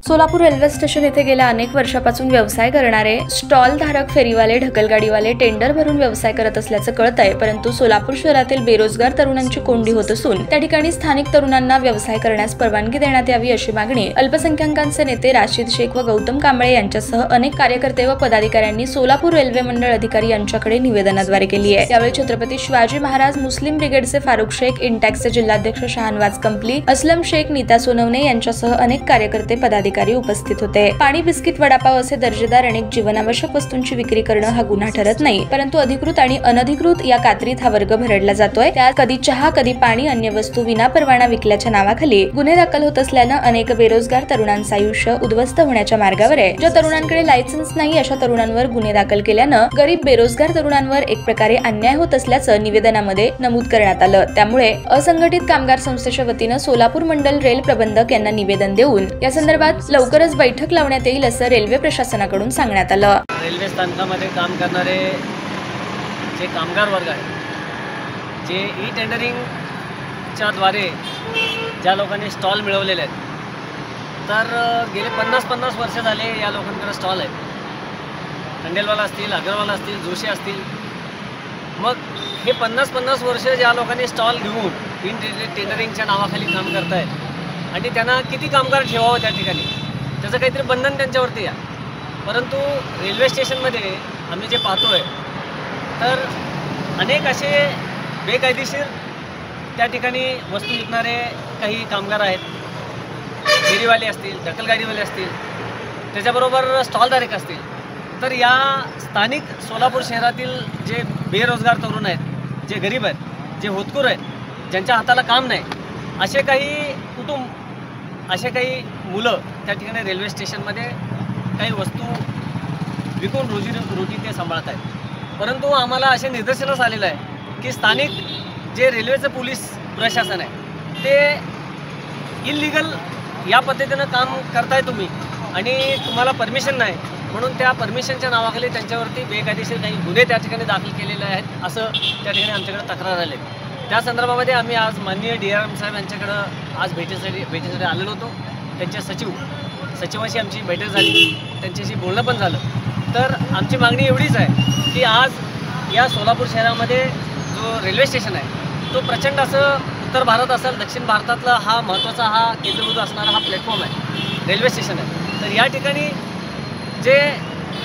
Solapur railway station येथे गेल्या अनेक वर्षापासून व्यवसाय करणारे स्टॉल धारक, फेरीवाले, ढकलगाडीवाले टेंडर भरून व्यवसाय करत असल्याचं कळतंय। परंतु सोलापूर शहरातील बेरोजगार तरुणांची कोंडी होत असून त्या ठिकाणी स्थानिक तरुणांना व्यवसाय करण्यास परवानगी देण्यात यावी अशी मागणी अल्पसंख्याकांचे नेते राशीद शेख व गौतम कांबळे यांच्यासह अनेक कार्यकर्ते व पदाधिकाऱ्यांनी सोलापूर रेल्वे मंडळ अधिकारी यांच्याकडे निवेदनाद्वारे केली आहे। यावेळी छत्रपती शिवाजी महाराज मुस्लिम ब्रिगेडचे फारुख शेख, इंटॅक्सचे जिल्हाध्यक्ष शहानवाज कंपली, असलम शेख, नीता सोनवणे यांच्यासह अनेक कार्यकर्ते पदाधिकारी उपस्थित होते। पाणी, बिस्किट, वडापाव असे दर्जेदार अनेक जीवनावश्यक वस्तूंची विक्री करणं हा गुन्हा ठरत नाही, परंतु अधिकृत आणि अनधिकृत या कात्रीत हा वर्ग भरडला जातोय। त्यात कधी चहा, कधी पाणी, अन्य वस्तू विनापरवाना विकल्याच्या नावाखाली गुन्हे दाखल होत असल्यानं अनेक बेरोजगार तरुणांचं आयुष्य उद्ध्वस्त होण्याच्या मार्गावर आहे। ज्या तरुणांकडे लायसन्स नाही अशा तरुणांवर गुन्हे दाखल केल्यानं गरीब बेरोजगार तरुणांवर एक प्रकारे अन्याय होत असल्याचं निवेदनामध्ये नमूद करण्यात आलं। त्यामुळे असंघटित कामगार संस्थेच्या वतीनं सोलापूर मंडल रेल प्रबंधक यांना निवेदन देऊन या संदर्भात लवकरच बैठक लावण्यात येईल असं रेल्वे प्रशासनाकडून सांगण्यात आलं। रेल्वे स्थानकामध्ये काम करणारे जे कामगार वर्ग आहे, जे ई टेंडरिंगच्या द्वारे ज्या लोकांनी स्टॉल मिळवलेले आहेत, तर गेले 50-50 वर्ष झाले या लोकांकडे स्टॉल आहेत। खंडेलवाला असतील, अगरवाला असतील, जोशी असतील। मग हे 50-50 वर्ष ज्या लोकांनी स्टॉल घेऊन टेंडरिंगच्या नावाखाली काम करतायत आणि त्यांना किती कामगार ठेवावं त्या ठिकाणी, त्याचं काहीतरी बंधन त्यांच्यावरती आहे। परंतु रेल्वे स्टेशनमध्ये आम्ही जे पाहतोय, तर अनेक असे बेकायदेशीर त्या ठिकाणी वस्तू विकणारे काही कामगार आहेत। फेरीवाले असतील, ढकलगाडीवाले असतील, त्याच्याबरोबर स्टॉलधारक असतील। तर या स्थानिक सोलापूर शहरातील जे बेरोजगार तरुण आहेत, जे गरीब आहेत, जे होतकूर आहेत, ज्यांच्या हाताला काम नाही, असे काही कुटुंब, असे काही मुलं त्या ठिकाणी रेल्वे स्टेशनमध्ये काही वस्तू विकून रोजी ते सांभाळत आहेत। परंतु आम्हाला असे निदर्शनास आलेलं आहे की स्थानिक जे रेल्वेचं पोलीस प्रशासन आहे, ते इल्लीगल या पद्धतीनं काम करताय तुम्ही आणि तुम्हाला परमिशन नाही, म्हणून त्या परमिशनच्या नावाखाली त्यांच्यावरती बेकायदेशीर काही गुन्हे त्या ठिकाणी दाखल केलेले आहेत, असं त्या ठिकाणी आमच्याकडे तक्रार आली। त्या संदर्भामध्ये आम्ही आज माननीय DRM साहेब यांच्याकडं आज भेटीसाठी आलेलो होतो। त्यांच्या सचिवाशी आमची बैठक झाली, त्यांच्याशी बोलणं पण झालं। तर आमची मागणी एवढीच आहे की आज या सोलापूर शहरामध्ये जो रेल्वे स्टेशन आहे, तो प्रचंड असं उत्तर भारत असेल, दक्षिण भारतातला हा महत्त्वाचा, हा केंद्रबिंदू असणारा हा प्लॅटफॉर्म आहे, रेल्वे स्टेशन आहे। तर या ठिकाणी जे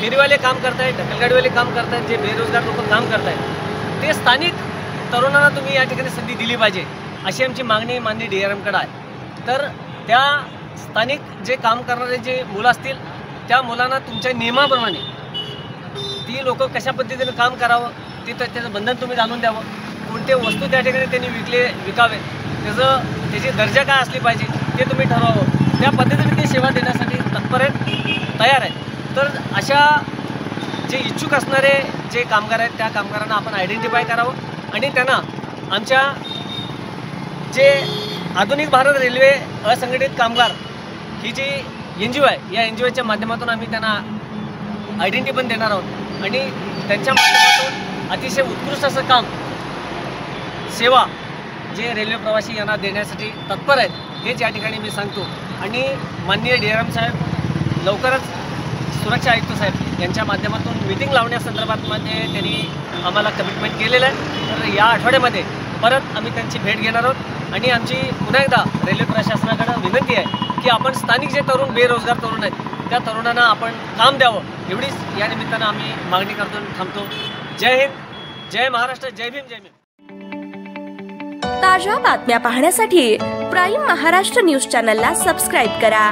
फेरीवाले काम करत आहेत, ढकलगाडीवाले काम करत आहेत, जे बेरोजगार लोक काम करत आहेत, ते स्थानिक तरुणांना तुम्ही या ठिकाणी संधी दिली पाहिजे, अशी आमची मागणी माननीय DRMकडे आहे। तर त्या स्थानिक जे काम करणारे जे मुलं असतील, त्या मुलांना तुमच्या नियमाप्रमाणे ती लोक कशा पद्धतीने काम करावं, ते त्याचं बंधन तुम्ही घालून द्यावं। कोणते वस्तू त्या ठिकाणी त्यांनी विकावे, त्याची दर्जा काय असली पाहिजे ते तुम्ही ठरवावं। त्या पद्धतीने ते सेवा देण्यासाठी तत्पर आहेत, तयार आहेत। तर अशा जे इच्छुक असणारे जे कामगार आहेत, त्या कामगारांना आपण आयडेंटिफाय करावं आणि त्यांना आमच्या जे आधुनिक भारत रेल्वे असंघटित कामगार ही जी NGO आहे, या NGOच्या माध्यमातून आम्ही त्यांना आयडेंटिटी पण देणार आहोत आणि त्यांच्या माध्यमातून अतिशय उत्कृष्ट असं काम, सेवा जे रेल्वे प्रवासी यांना देण्यासाठी तत्पर आहेत, हेच या ठिकाणी मी सांगतो। आणि माननीय DRM साहेब लवकरच सुरक्षा आयुक्त साहेब यांच्या माध्यमातून मीटिंग लावण्यासंदर्भातमध्ये त्यांनी आम्हाला कमिटमेंट केलेलं आहे। तर या आठवड्यामध्ये परत आम्ही त्यांची भेट घेणार आहोत आणि आमची पुन्हा एकदा रेल्वे प्रशासनाकडे विनंती आहे की आपण स्थानिक जे तरुण, बेरोजगार तरुण आहेत, त्या तरुणांना आपण काम द्यावं, एवढीच या निमित्तानं आम्ही मागणी करतो आणि थांबतो। जय हिंद, जय महाराष्ट्र, जय भीम, जय भीम। ताज्या बातम्या पाहण्यासाठी प्राईम महाराष्ट्र न्यूज चॅनलला सबस्क्राईब करा।